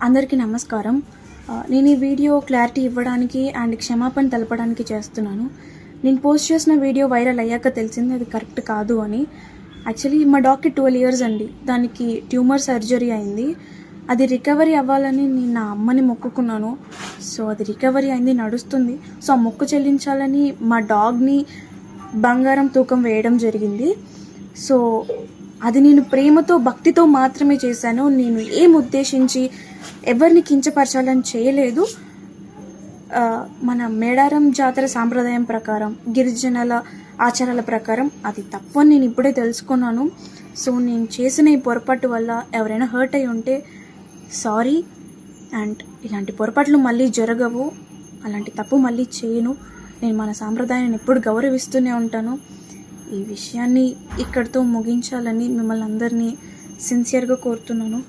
అందరికీ నమస్కారం. నేను ఈ వీడియో క్లారిటీ ఇవ్వడానికి అండ్ క్షమాపణ తెలపడానికి చేస్తున్నాను. నేను పోస్ట్ చేసిన వీడియో వైరల్ అయ్యాక తెలిసింది అది కరెక్ట్ కాదు అని. యాక్చువల్లీ మా డాగ్కి 12 years అండి. దానికి ట్యూమర్ సర్జరీ అయింది. అది రికవరీ అవ్వాలని నేను నా అమ్మని మొక్కుకున్నాను. సో అది రికవరీ అయింది, నడుస్తుంది. సో ఆ మొక్కు చెల్లించాలని మా డాగ్ని బంగారం తూకం వేయడం జరిగింది. సో అది నేను ప్రేమతో భక్తితో మాత్రమే చేశాను. నేను ఏం ఉద్దేశించి ఎవరిని కించపరచాలని చేయలేదు. మన మేడారం జాతర సాంప్రదాయం ప్రకారం, గిరిజనుల ఆచారాల ప్రకారం అది తప్పు అని నేను ఇప్పుడే తెలుసుకున్నాను. సో నేను చేసిన ఈ పొరపాటు వల్ల ఎవరైనా హర్ట్ అయి ఉంటే సారీ. అండ్ ఇలాంటి పొరపాట్లు మళ్ళీ జరగవు, అలాంటి తప్పు మళ్ళీ చేయను. నేను మన సాంప్రదాయాన్ని ఎప్పుడు గౌరవిస్తూనే ఉంటాను. ఈ విషయాన్ని ఇక్కడితో ముగించాలని మిమ్మల్ని అందరినీ సిన్సియర్గా కోరుతున్నాను.